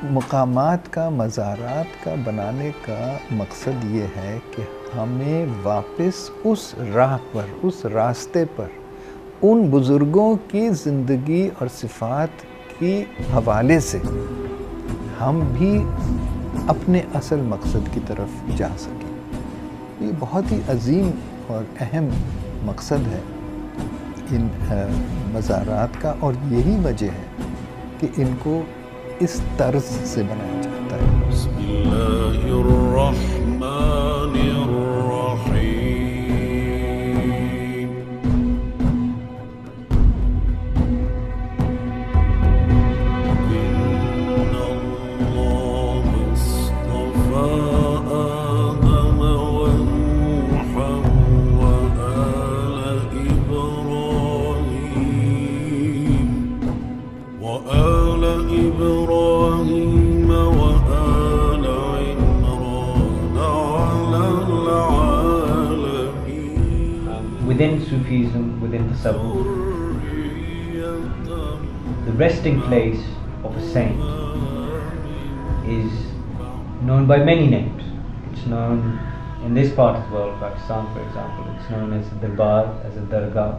مقامات کا، مزارات کا بنانے کا مقصد یہ ہے کہ ہمیں واپس اس راہ پر، اس راستے پر، ان بزرگوں کی زندگی اور صفات کی حوالے سے ہم بھی اپنے اصل مقصد کی طرف جا سکیں۔ یہ بہت ہی عظیم اور اہم مقصد ہے ان مزارات کا، اور یہی وجہ ہے کہ ان کو اس طرز سے بنایا جاتا ہے۔ بسم اللہ الرحمن الرحیم۔ ان اللہ اصطفى آدم ونوحا وآل إبراهيم وآل عمران على العالمين. Within Sufism, within Tasawwuf, the resting place of a saint is known by many names. It's known in this part of the world, Pakistan for example, it's known as a darbar, as a dargah.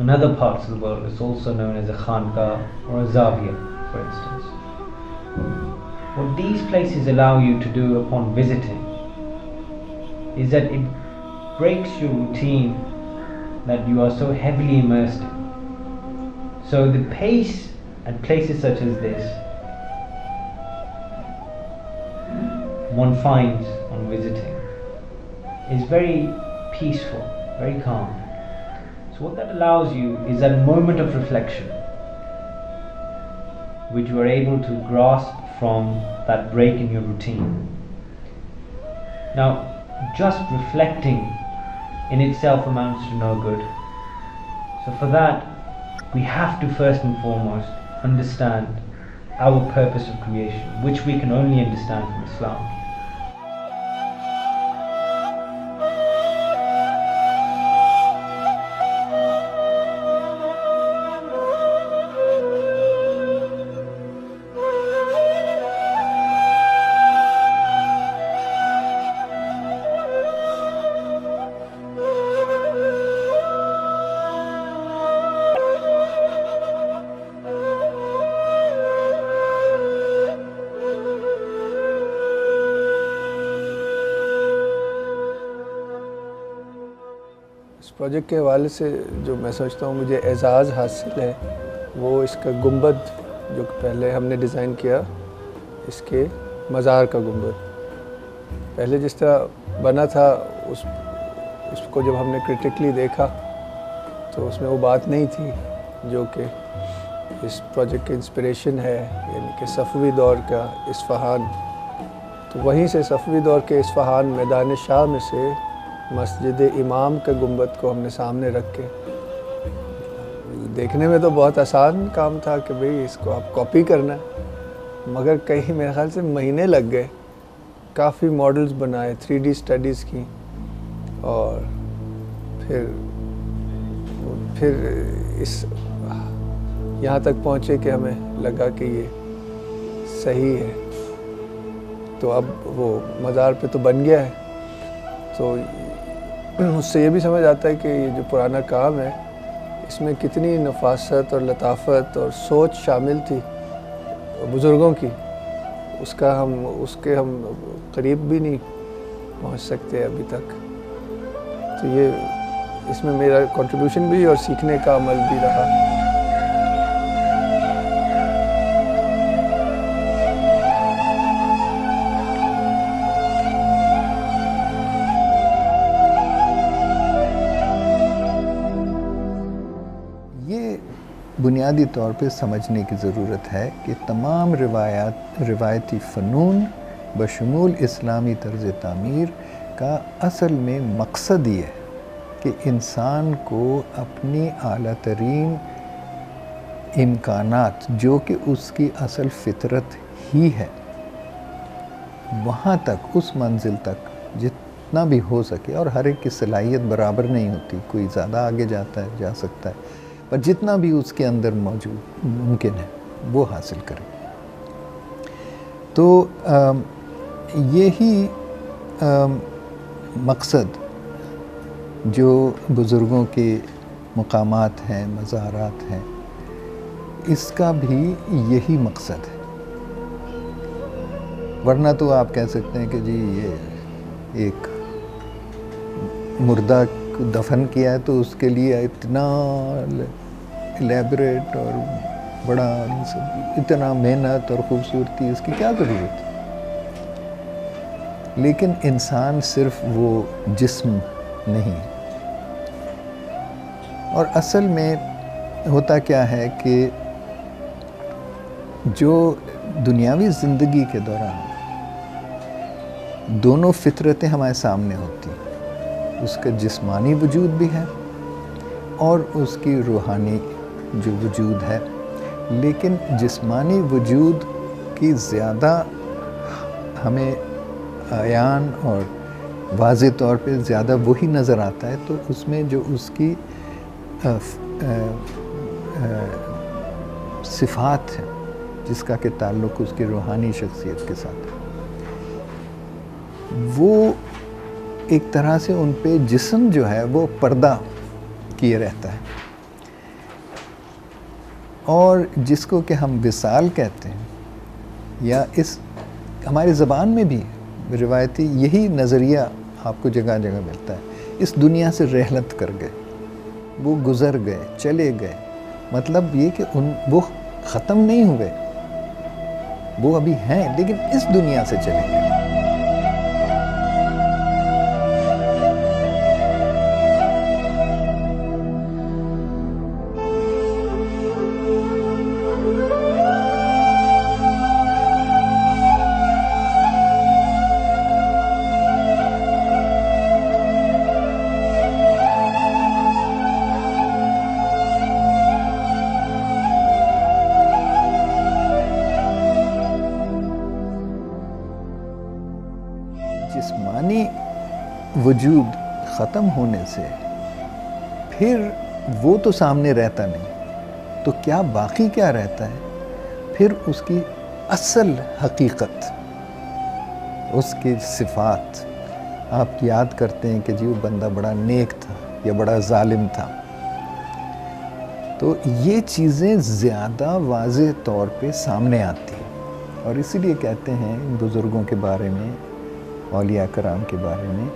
In other parts of the world it's also known as a khanqah or a zavia, for instance. What these places allow you to do upon visiting is that it breaks your routine that you are so heavily immersed in. So the pace at places such as this one finds on visiting is very peaceful, very calm. So what that allows you is that moment of reflection which you are able to grasp from that break in your routine. Now, just reflecting in itself amounts to no good. So for that, we have to first and foremost understand our purpose of creation, which we can only understand from Islam. اس project کے حوالے سے جو میں سوچتا ہوں مجھے اعزاز حاصل ہے وہ اس کا گنبد جو پہلے ہم نے ڈیزائن کیا، اس کے مزار کا گنبد پہلے جس طرح بنا تھا اس کو جب ہم نے کرٹیکلی دیکھا تو اس میں وہ بات نہیں تھی جو کہ اس پروجیکٹ کی انسپریشن ہے، یعنی کہ صفوی دور کا اصفہان۔ تو وہیں سے صفوی دور کے اصفہان میدان شاہ میں سے مسجد امام کے گنبد کو ہم نے سامنے رکھ کے، دیکھنے میں تو بہت آسان کام تھا کہ بھئی اس کو آپ کاپی کرنا ہے، مگر کہیں میرے خیال سے مہینے لگ گئے، کافی ماڈلز بنائے، 3D اسٹڈیز کی، اور پھر اس یہاں تک پہنچے کہ ہمیں لگا کہ یہ صحیح ہے۔ تو اب وہ مزار پہ تو بن گیا ہے، تو اس سے یہ بھی سمجھ آتا ہے کہ یہ جو پرانا کام ہے اس میں کتنی نفاست اور لطافت اور سوچ شامل تھی بزرگوں کی، اس کے ہم قریب بھی نہیں پہنچ سکتے ابھی تک۔ تو یہ اس میں میرا کنٹریبیوشن بھی اور سیکھنے کا عمل بھی رہا۔ بنیادی طور پہ سمجھنے کی ضرورت ہے کہ تمام روایتی فنون بشمول اسلامی طرز تعمیر کا اصل میں مقصد یہ ہے کہ انسان کو اپنی اعلیٰ ترین امکانات جو کہ اس کی اصل فطرت ہی ہے وہاں تک، اس منزل تک جتنا بھی ہو سکے، اور ہر ایک کی صلاحیت برابر نہیں ہوتی، کوئی زیادہ آگے جا سکتا ہے، پر جتنا بھی اس کے اندر موجود ممکن ہے وہ حاصل کریں۔ تو یہی مقصد جو بزرگوں کے مقامات ہیں، مزارات ہیں، اس کا بھی یہی مقصد ہے. ورنہ تو آپ کہہ سکتے ہیں کہ جی یہ ایک مردہ دفن کیا ہے تو اس کے لیے اتنا الیبریٹ اور بڑا اتنا محنت اور خوبصورتی، اس کی کیا ضرورت ہے؟ لیکن انسان صرف وہ جسم نہیں. اور اصل میں ہوتا کیا ہے کہ جو دنیاوی زندگی کے دوران دونوں فطرتیں ہمارے سامنے ہوتی ہیں، اس کا جسمانی وجود بھی ہے اور اس کی روحانی جو وجود ہے. لیکن جسمانی وجود کی زیادہ ہمیں عیان اور واضح طور پہ زیادہ وہی نظر آتا ہے تو اس میں جو اس کی صفات ہیں جس کا کہ تعلق اس کی روحانی شخصیت کے ساتھ ہے، وہ ایک طرح سے ان پہ جسم جو ہے وہ پردہ کیے رہتا ہے. اور جس کو کہ ہم وصال کہتے ہیں، یا اس ہماری زبان میں بھی روایتی یہی نظریہ آپ کو جگہ جگہ ملتا ہے. اس دنیا سے رحلت کر گئے، وہ گزر گئے، چلے گئے. مطلب یہ کہ وہ ختم نہیں ہوئے، وہ ابھی ہیں لیکن اس دنیا سے چلے گئے. جسمانی وجود ختم ہونے سے پھر وہ تو سامنے رہتا نہیں، تو کیا باقی کیا رہتا ہے؟ پھر اس کی اصل حقیقت، اس کی صفات. آپ یاد کرتے ہیں کہ جی وہ بندہ بڑا نیک تھا یا بڑا ظالم تھا، تو یہ چیزیں زیادہ واضح طور پہ سامنے آتی ہیں. اور اسی لیے کہتے ہیں بزرگوں کے بارے میں، اولیاء کرام کے بارے میں،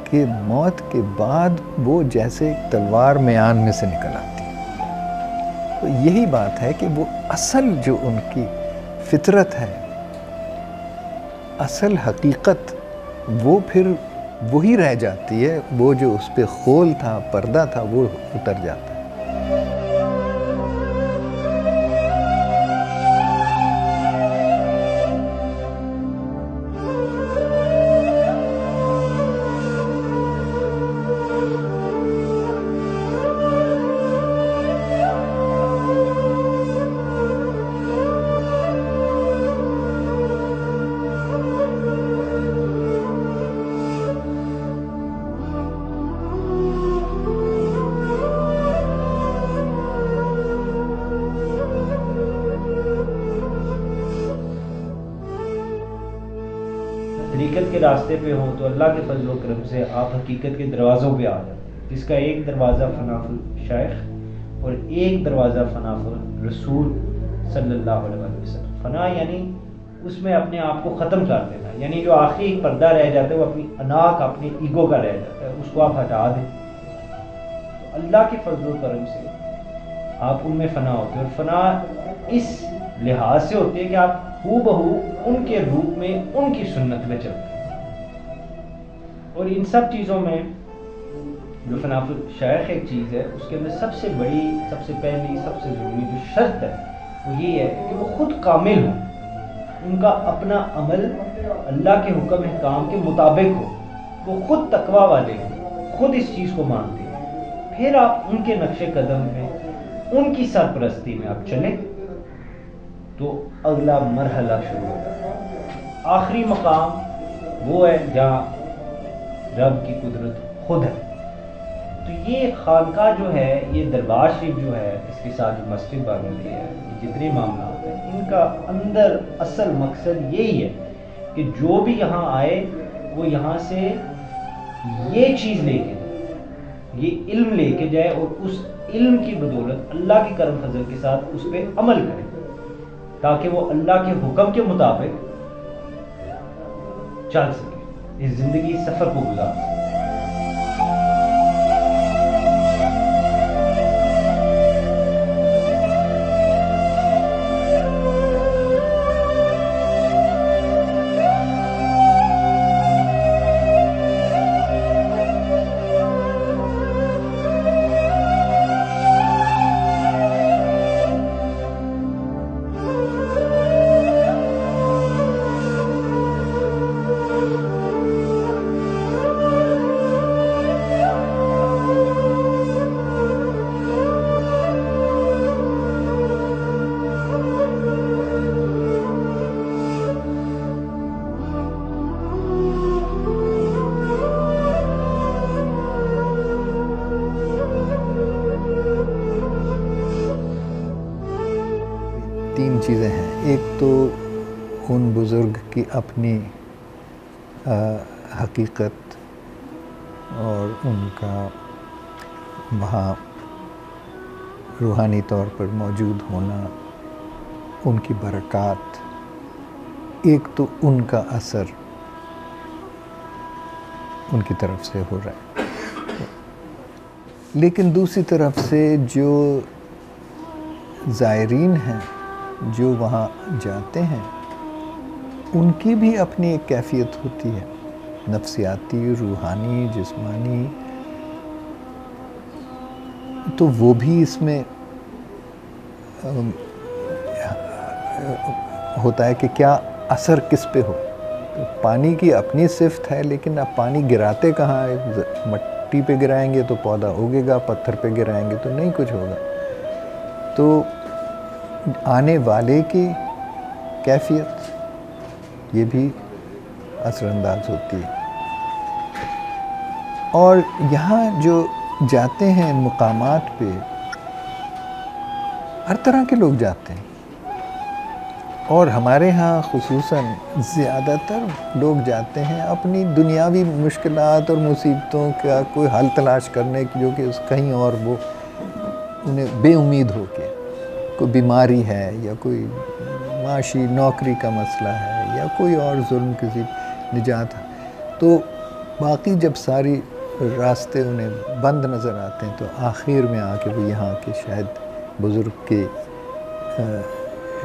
کہ موت کے بعد وہ جیسے تلوار میان میں سے نکل آتی ہے. تو یہی بات ہے کہ وہ اصل جو ان کی فطرت ہے، اصل حقیقت، وہ پھر وہی رہ جاتی ہے. وہ جو اس پہ خول تھا، پردہ تھا، وہ اتر جاتا ہے. حقیقت کے راستے پہ ہوں تو اللہ کے فضل و کرم سے آپ حقیقت کے دروازوں پہ آ جاتے ہیں، جس کا ایک دروازہ فنا الشیخ اور ایک دروازہ فنا الرسول صلی اللہ علیہ وسلم. فنا یعنی اس میں اپنے آپ کو ختم کر دینا، یعنی جو آخری پردہ رہ جاتا ہے وہ اپنی انا کا، اپنے ایگو کا رہ جاتا ہے، اس کو آپ ہٹا دیں. تو اللہ کے فضل و کرم سے آپ ان میں فنا ہوتے ہیں. اور فنا اس لحاظ سے ہوتی ہے کہ آپ ہو بہو ان کے روپ میں، ان کی سنت میں چلتے ہیں. اور ان سب چیزوں میں جو فنا الشیخ ایک چیز ہے، اس کے اندر سب سے بڑی، سب سے پہلی، سب سے ضروری جو شرط ہے وہ یہ ہے کہ وہ خود کامل ہوں، ان کا اپنا عمل اللہ کے حکم احکام کے مطابق ہو، وہ خود تقوی والے ہوں، خود اس چیز کو مانتے ہیں. پھر آپ ان کے نقش قدم میں، ان کی سرپرستی میں آپ چلیں تو اگلا مرحلہ شروع ہوتا ہے. آخری مقام وہ ہے جہاں رب کی قدرت خود ہے. تو یہ خانقاہ جو ہے، یہ دربار شریف جو ہے، اس کے ساتھ جو مسجد بن رہی ہے، یہ جتنے معاملات ہیں، ان کا اندر اصل مقصد یہی ہے کہ جو بھی یہاں آئے وہ یہاں سے یہ چیز لے کے جائے، یہ علم لے کے جائے، اور اس علم کی بدولت اللہ کی کرم فضل کے ساتھ اس پہ عمل کرے، تاکہ وہ اللہ کے حکم کے مطابق چل سکے، اس زندگی سفر کو گزار سکے۔ تین چیزیں ہیں، ایک تو ان بزرگ کی اپنی حقیقت اور ان کا وہاں روحانی طور پر موجود ہونا، ان کی برکات، ایک تو ان کا اثر ان کی طرف سے ہو رہا ہے، لیکن دوسری طرف سے جو زائرین ہیں، جو وہاں جاتے ہیں، ان کی بھی اپنی ایک کیفیت ہوتی ہے، نفسیاتی، روحانی، جسمانی، تو وہ بھی اس میں ہوتا ہے کہ کیا اثر کس پہ ہو۔ تو پانی کی اپنی صفت ہے، لیکن اب پانی گراتے کہاں ہے؟ مٹی پہ گرائیں گے تو پودا اگے گا، پتھر پہ گرائیں گے تو نہیں کچھ ہوگا۔ تو آنے والے کی کیفیت یہ بھی اثر انداز ہوتی ہے، اور یہاں جو جاتے ہیں مقامات پہ، ہر طرح کے لوگ جاتے ہیں، اور ہمارے ہاں خصوصاً زیادہ تر لوگ جاتے ہیں اپنی دنیاوی مشکلات اور مصیبتوں کا کوئی حل تلاش کرنے کی، جو کہ کہیں اور وہ انہیں بے امید ہو کے، کوئی بیماری ہے یا کوئی معاشی نوکری کا مسئلہ ہے یا کوئی اور ظلم کسی نجات ہے، تو باقی جب ساری راستے انہیں بند نظر آتے ہیں تو آخر میں آ کے وہ یہاں کے شاید بزرگ کے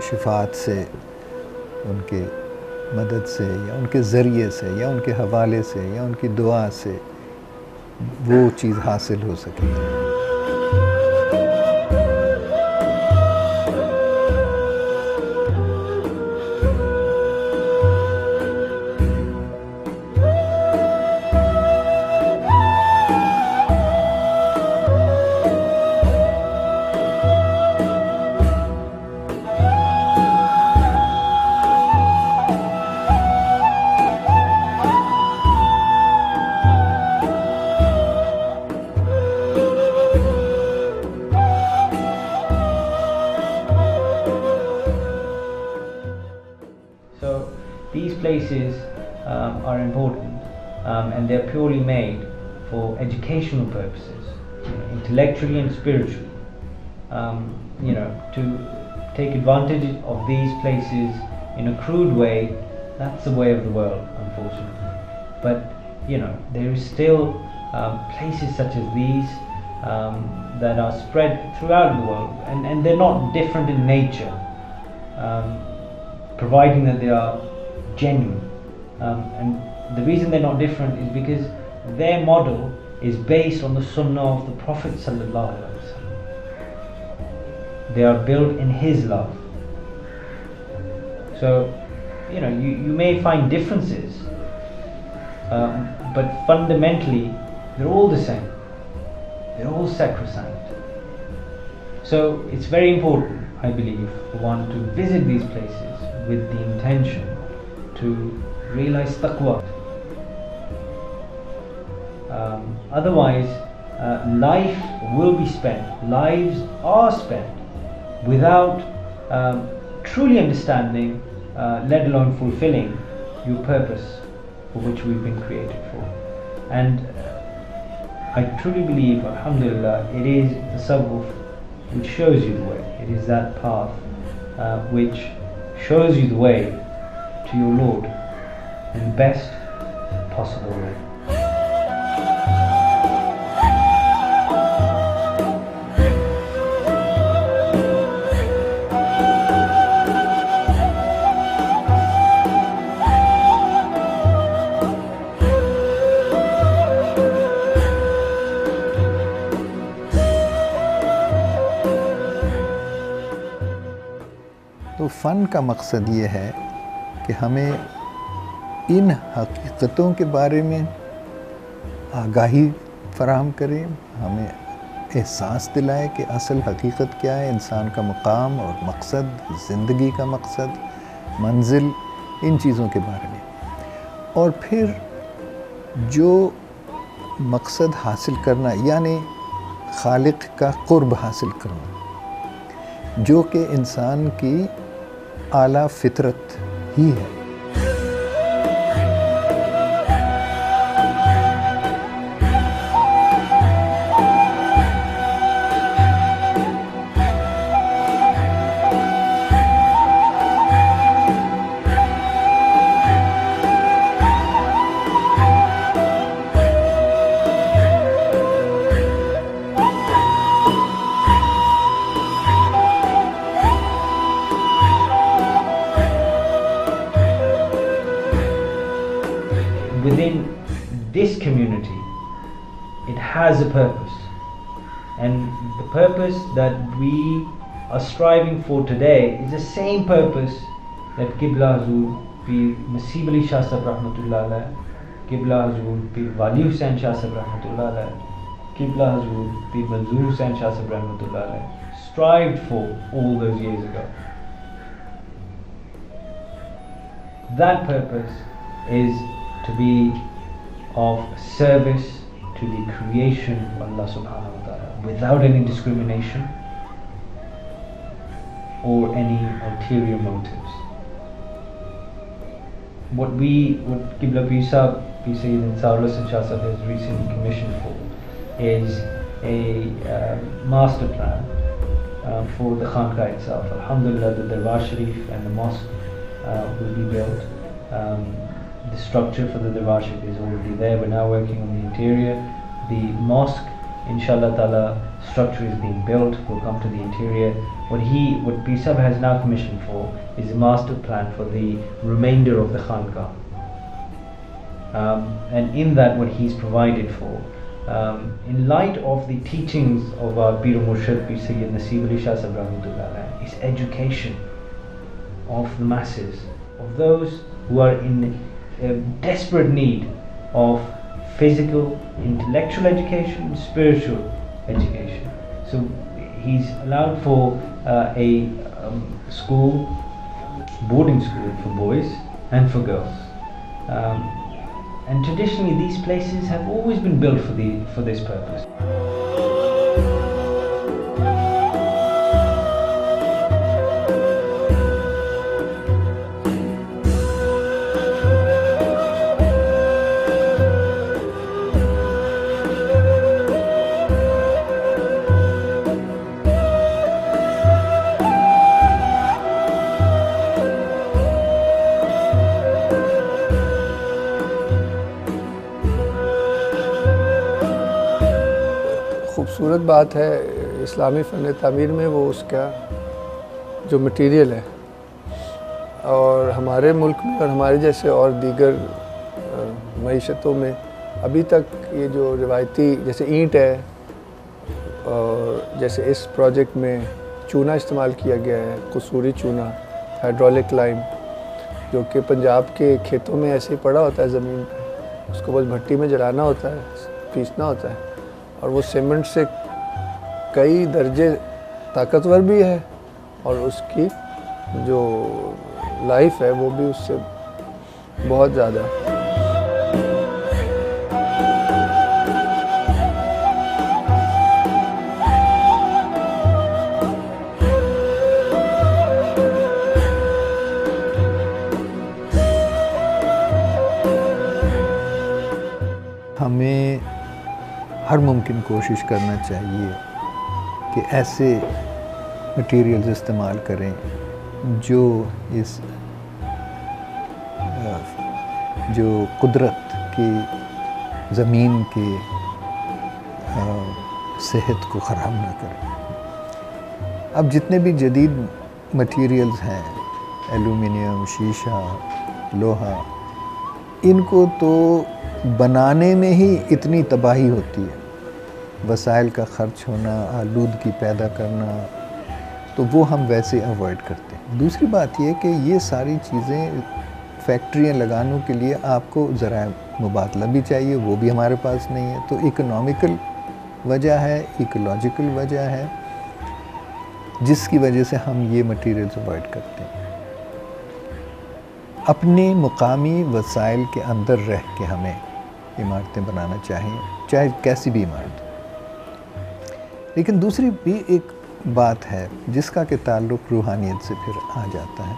شفاعت سے، ان کے مدد سے یا ان کے ذریعے سے یا ان کے حوالے سے یا ان کی دعا سے وہ چیز حاصل ہو سکے۔ These places are important, and they're purely made for educational purposes, intellectually and spiritually. To take advantage of these places in a crude way, that's the way of the world, unfortunately. But there is still places such as these that are spread throughout the world, and they're not different in nature, providing that they are genuine. And the reason they're not different is because their model is based on the sunnah of the Prophet sallallahu alaihi wasallam. They are built in his love. So you may find differences, but fundamentally they're all the same. They're all sacrosanct. So it's very important, I believe, for one to visit these places with the intention to realize taqwa. Otherwise, life will be spent, lives are spent without truly understanding, let alone fulfilling your purpose for which we've been created for. And I truly believe, alhamdulillah, it is the tasawwuf which shows you the way. It is that path which shows you the way to your Lord in the best possible way. تو فن کا مقصد یہ ہے کہ ہمیں ان حقیقتوں کے بارے میں آگاہی فراہم کرے، ہمیں احساس دلائے کہ اصل حقیقت کیا ہے، انسان کا مقام اور مقصد، زندگی کا مقصد، منزل، ان چیزوں کے بارے میں. اور پھر جو مقصد حاصل کرنا یعنی خالق کا قرب حاصل کرنا، جو کہ انسان کی اعلیٰ فطرت ہی ہے. Within this community, it has a purpose, and the purpose that we are striving for today is the same purpose that Qibla Hazur Pir Nasib Ali Shah Sahib Rahmatullah Alayh, Qibla Hazur Pir Wali Hussain Shah Sahib Rahmatullah Alayh, Qibla Hazur Pir Manzoor Hussain Shah Sahib Rahmatullah Alayh strived for all those years ago. That purpose is to be of service to the creation of Allah subhanahu wa ta'ala without any discrimination or any ulterior motives. What Qibla Pir Sahib, Pir Sayyid Ansar Hussain Shah Sahib has recently commissioned for is a master plan for the Khanqah itself. Alhamdulillah, the Darbar Sharif and the mosque will be built. The structure for the Darbar Sharif is already there. We're now working on the interior. The mosque, inshallah ta'ala, structure is being built. We'll come to the interior. What Pir Sahib has now commissioned for is a master plan for the remainder of the Khanqah. And in that, what he's provided for, in light of the teachings of our Pir Murshid, Pir Sayyid Nasib Ali Shah Sahib Rahmatullah Alayh, is education of the masses, of those who are in desperate need of physical, intellectual education, spiritual education. So he's allowed for a school, boarding school for boys and for girls. And traditionally these places have always been built for this purpose. خوبصورت بات ہے اسلامی فن تعمیر میں وہ اس کا جو material ہے، اور ہمارے ملک میں اور ہمارے جیسے اور دیگر معیشتوں میں ابھی تک یہ جو روایتی جیسے اینٹ ہے، اور جیسے اس پروجیکٹ میں چونا استعمال کیا گیا ہے، قصوری چونا، ہائیڈرولک لائم، جو کہ پنجاب کے کھیتوں میں ایسے ہی پڑا ہوتا ہے زمین پہ، اس کو بس بھٹی میں جلانا ہوتا ہے، پیسنا ہوتا ہے، اور وہ سیمنٹ سے کئی درجے طاقتور بھی ہے، اور اس کی جو لائف ہے وہ بھی اس سے بہت زیادہ ہے. ہر ممکن کوشش کرنا چاہیے کہ ایسے مٹیریلز استعمال کریں جو اس جو قدرت کی زمین کی صحت کو خراب نہ کریں۔ اب جتنے بھی جدید مٹیریلز ہیں، ایلومینیم، شیشہ، لوہا، ان کو تو بنانے میں ہی اتنی تباہی ہوتی ہے، وسائل کا خرچ ہونا، آلودگی پیدا کرنا، تو وہ ہم ویسے اوائڈ کرتے ہیں۔ دوسری بات یہ کہ یہ ساری چیزیں فیکٹریاں لگانے کے لیے آپ کو ذرائع مبادلہ بھی چاہیے، وہ بھی ہمارے پاس نہیں ہے، تو اکنامیکل وجہ ہے، ایکولوجیکل وجہ ہے، جس کی وجہ سے ہم یہ مٹیریلز اوائڈ کرتے ہیں۔ اپنے مقامی وسائل کے اندر رہ کے ہمیں عمارتیں بنانا چاہیے، چاہے کیسی بھی عمارت ہو۔ لیکن دوسری بھی ایک بات ہے جس کا کہ تعلق روحانیت سے پھر آ جاتا ہے،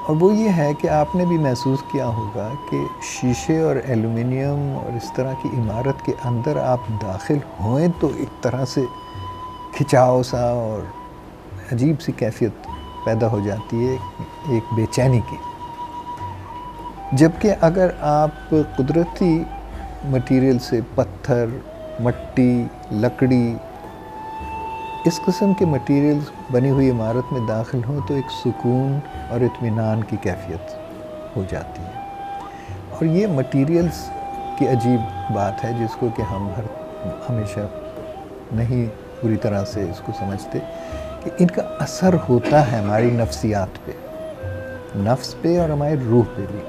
اور وہ یہ ہے کہ آپ نے بھی محسوس کیا ہوگا کہ شیشے اور ایلومینیم اور اس طرح کی عمارت کے اندر آپ داخل ہوئیں تو ایک طرح سے کھچاؤ سا اور عجیب سی کیفیت پیدا ہو جاتی ہے، ایک بے چینی کی۔ جبکہ اگر آپ قدرتی مٹیریل سے، پتھر، مٹی، لکڑی، اس قسم کے مٹیریلز بنی ہوئی عمارت میں داخل ہوں تو ایک سکون اور اطمینان کی کیفیت ہو جاتی ہے۔ اور یہ مٹیریلز کی عجیب بات ہے جس کو کہ ہم ہمیشہ نہیں پوری طرح سے اس کو سمجھتے، کہ ان کا اثر ہوتا ہے ہماری نفسیات پہ، نفس پہ اور ہماری روح پہ بھی۔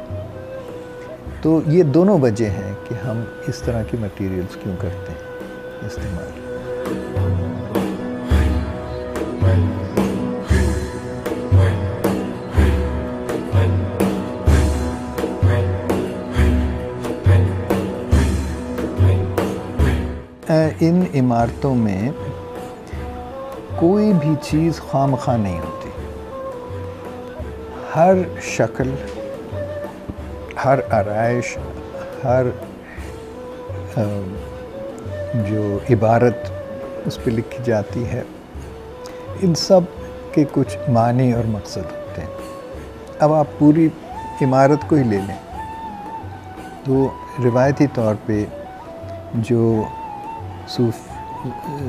تو یہ دونوں وجہ ہیں کہ ہم اس طرح کی مٹیریلز کیوں کرتے ہیں استعمال۔ ان عمارتوں میں کوئی بھی چیز خواہ مخواہ نہیں ہوتی، ہر شکل، ہر آرائش، ہر جو عبارت اس پہ لکھی جاتی ہے، ان سب کے کچھ معنی اور مقصد ہوتے ہیں۔ اب آپ پوری عمارت کو ہی لے لیں تو روایتی طور پہ جو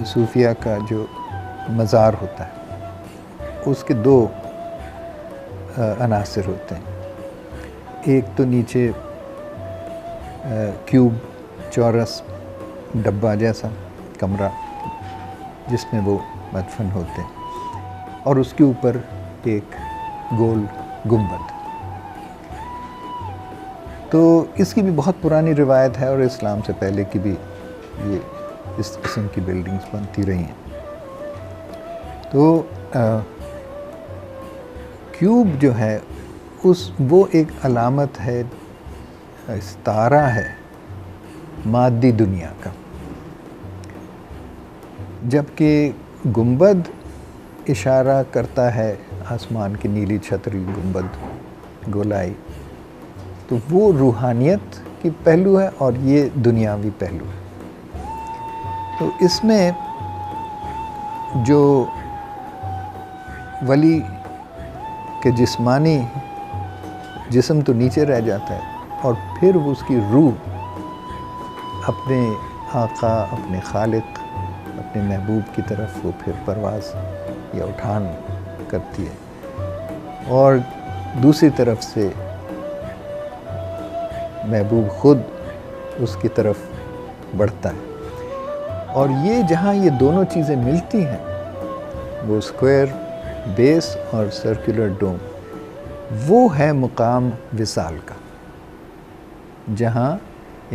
صوفیہ کا جو مزار ہوتا ہے اس کے دو عناصر ہوتے ہیں، ایک تو نیچے کیوب، چورس ڈبہ جیسا کمرہ جس میں وہ مدفن ہوتے ہیں، اور اس کے اوپر ایک گول گنبد۔ تو اس کی بھی بہت پرانی روایت ہے، اور اسلام سے پہلے کی بھی یہ اس قسم کی بلڈنگز بنتی رہی ہیں۔ تو کیوب جو ہے وہ ایک علامت ہے، ستارہ ہے مادی دنیا کا، جبکہ گنبد اشارہ کرتا ہے آسمان کی نیلی چھتری، گنبد، گولائی، تو وہ روحانیت کی پہلو ہے اور یہ دنیاوی پہلو ہے۔ تو اس میں جو ولی کے جسمانی جسم تو نیچے رہ جاتا ہے، اور پھر اس کی روح اپنے آقا، اپنے خالق، اپنے محبوب کی طرف وہ پھر پرواز یا اٹھان کرتی ہے، اور دوسری طرف سے محبوب خود اس کی طرف بڑھتا ہے۔ اور یہ جہاں یہ دونوں چیزیں ملتی ہیں، وہ اسکوائر بیس اور سرکولر ڈوم، وہ ہے مقام وصال کا، جہاں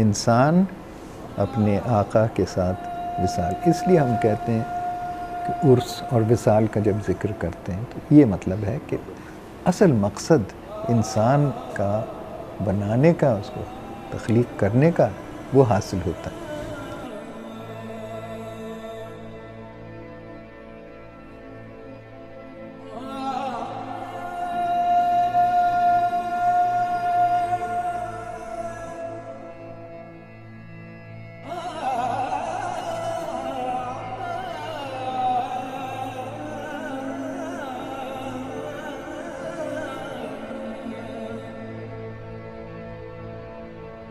انسان اپنے آقا کے ساتھ وصال۔ اس لیے ہم کہتے ہیں کہ عرس اور وصال کا جب ذکر کرتے ہیں تو یہ مطلب ہے کہ اصل مقصد انسان کا بنانے کا، اس کو تخلیق کرنے کا، وہ حاصل ہوتا ہے۔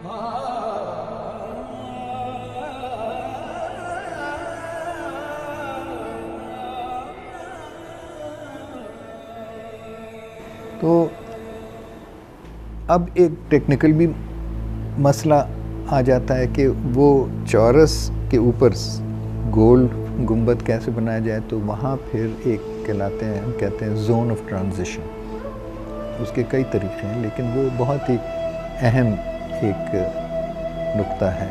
تو اب ایک ٹیکنیکل بھی مسئلہ آ جاتا ہے کہ وہ چورس کے اوپر گول گنبد کیسے بنایا جائے. تو وہاں پھر ایک کہلاتے ہیں، ہم کہتے ہیں زون آف ٹرانزیشن. اس کے کئی طریقے ہیں لیکن وہ بہت ہی اہم ایک نقطہ ہے.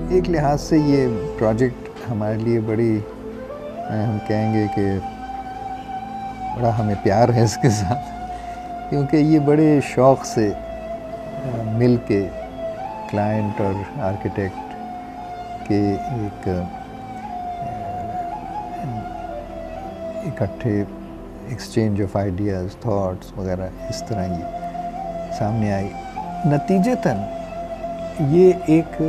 ایک لحاظ سے یہ پروجیکٹ ہمارے لیے بڑی، ہم کہیں گے کہ بڑا ہمیں پیار ہے اس کے ساتھ، کیونکہ یہ بڑے شوق سے مل کے کلائنٹ اور آرکیٹیکٹ کے ایک اکٹھے ایکسچینج آف آئیڈیاز، تھاٹس وغیرہ اس طرح یہ سامنے آئی. نتیجتاً یہ ایک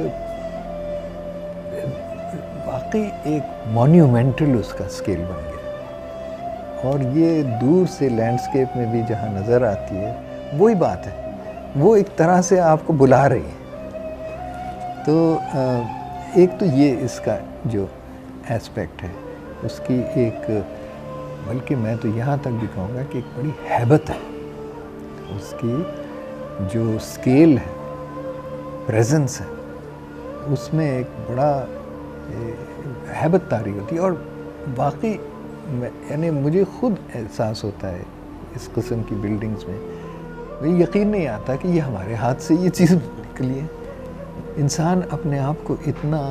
واقعی ایک مونیومنٹل اس کا اسکیل بن گیا، اور یہ دور سے لینڈسکیپ میں بھی جہاں نظر آتی ہے وہی بات ہے، وہ ایک طرح سے آپ کو بلا رہی ہے. تو ایک تو یہ اس کا جو ایسپیکٹ ہے اس کی ایک، بلکہ میں تو یہاں تک بھی کہوں گا کہ ایک بڑی ہیبت ہے. اس کی جو اسکیل ہے، پریزنس ہے، اس میں ایک بڑا ہیبت طاری ہوتی ہے. اور واقعی یعنی مجھے خود احساس ہوتا ہے اس قسم کی بلڈنگز میں، مجھے یقین نہیں آتا کہ یہ ہمارے ہاتھ سے یہ چیز نکلی ہے. انسان اپنے آپ کو اتنا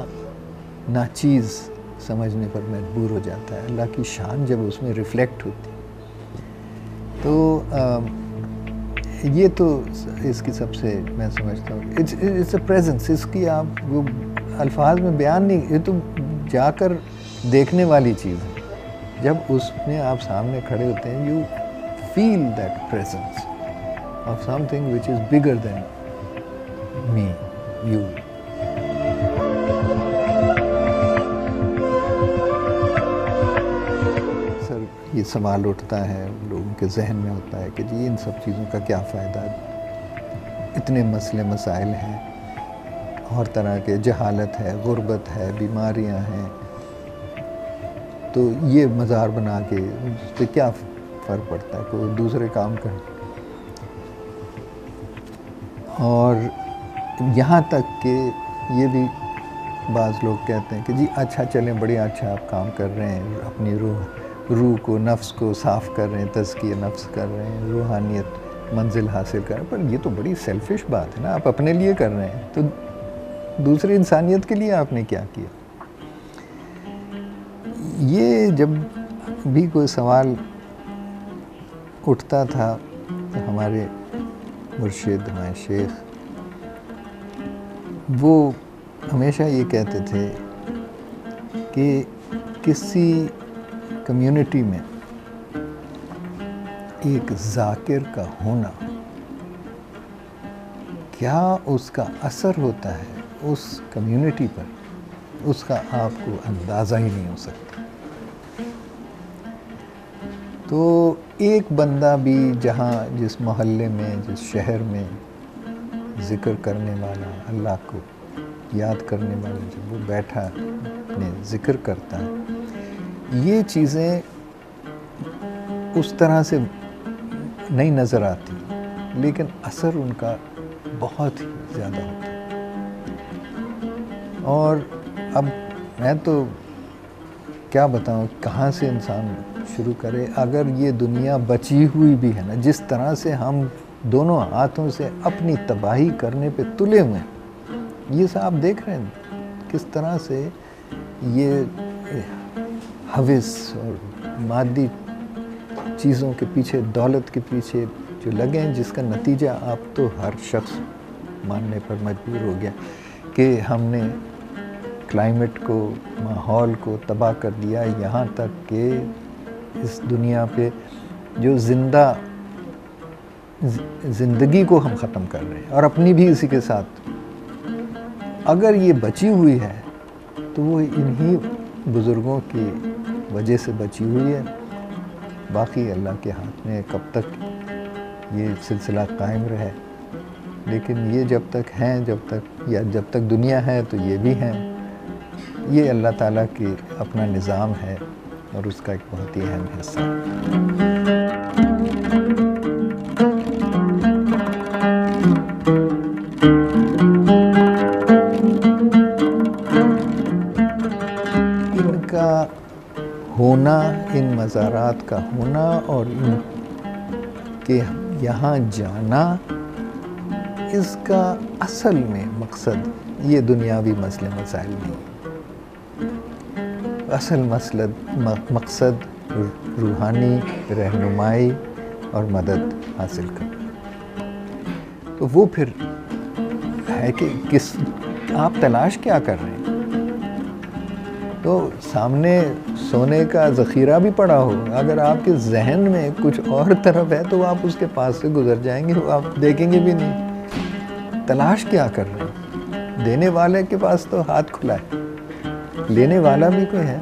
ناچیز سمجھنے پر مجبور ہو جاتا ہے. اللہ کی شان جب اس میں ریفلیکٹ ہوتی ہے تو یہ تو اس کی سب سے میں سمجھتا ہوں اٹس اے پریزنس. اس کی آپ وہ الفاظ میں بیان نہیں، یہ تو جا کر دیکھنے والی چیز ہے. جب اس میں آپ سامنے کھڑے ہوتے ہیں you feel that presence of something which is bigger than me you. Sir یہ سوال اٹھتا ہے لوگوں کے ذہن میں ہوتا ہے کہ جی ان سب چیزوں کا کیا فائدہ، اتنے مسئلے مسائل ہیں اور طرح کے، جہالت ہے، غربت ہے، بیماریاں ہیں، تو یہ مزار بنا کے اس سے کیا فرق پڑتا ہے، کوئی دوسرے کام کر. اور یہاں تک کہ یہ بھی بعض لوگ کہتے ہیں کہ جی اچھا چلیں، بڑی اچھا آپ کام کر رہے ہیں، اپنی روح کو، نفس کو صاف کر رہے ہیں، تزکیہ نفس کر رہے ہیں، روحانیت منزل حاصل کر رہے ہیں. پر یہ تو بڑی سیلفش بات ہے نا، آپ اپنے لیے کر رہے ہیں، تو دوسری انسانیت کے لیے آپ نے کیا کیا؟ یہ جب بھی کوئی سوال اٹھتا تھا تو ہمارے مرشد، ہمارے شیخ، وہ ہمیشہ یہ کہتے تھے کہ کسی کمیونٹی میں ایک ذاکر کا ہونا، کیا اس کا اثر ہوتا ہے اس کمیونٹی پر، اس کا آپ کو اندازہ ہی نہیں ہو سکتا. تو ایک بندہ بھی جہاں جس محلے میں، جس شہر میں ذکر کرنے والا، اللہ کو یاد کرنے والا جب وہ بیٹھا اپنے ذکر کرتا ہے، یہ چیزیں اس طرح سے نہیں نظر آتی لیکن اثر ان کا بہت ہی زیادہ ہوتا ہے. اور اب میں تو کیا بتاؤں کہاں سے انسان شروع کرے. اگر یہ دنیا بچی ہوئی بھی ہے نا، جس طرح سے ہم دونوں ہاتھوں سے اپنی تباہی کرنے پہ تلے ہوئے ہیں، یہ سب آپ دیکھ رہے ہیں کس طرح سے یہ ہوس اور مادی چیزوں کے پیچھے، دولت کے پیچھے جو لگے ہیں، جس کا نتیجہ آپ تو ہر شخص ماننے پر مجبور ہو گیا کہ ہم نے کلائمیٹ کو، ماحول کو تباہ کر دیا. یہاں تک کہ اس دنیا پہ جو زندگی کو ہم ختم کر رہے ہیں اور اپنی بھی اسی کے ساتھ. اگر یہ بچی ہوئی ہے تو وہ انہی بزرگوں کی وجہ سے بچی ہوئی ہے، باقی اللہ کے ہاتھ میں کب تک یہ سلسلہ قائم رہے، لیکن یہ جب تک ہیں، جب تک دنیا ہے تو یہ بھی ہیں. یہ اللہ تعالیٰ کی اپنا نظام ہے اور اس کا ایک بہت ہی اہم حصہ ہے. ان کا ہونا، ان مزارات کا ہونا اور ان کے یہاں جانا، اس کا اصل میں مقصد یہ دنیاوی مسئلے مسائل نہیں. اصل مقصد روحانی رہنمائی اور مدد حاصل کرنا. تو وہ پھر ہے کہ آپ تلاش کیا کر رہے ہیں. تو سامنے سونے کا ذخیرہ بھی پڑا ہو، اگر آپ کے ذہن میں کچھ اور طرف ہے تو آپ اس کے پاس سے گزر جائیں گے، آپ دیکھیں گے بھی نہیں. تلاش کیا کر رہے ہیں؟ دینے والے کے پاس تو ہاتھ کھلا ہے، لینے والا بھی کوئی ہے.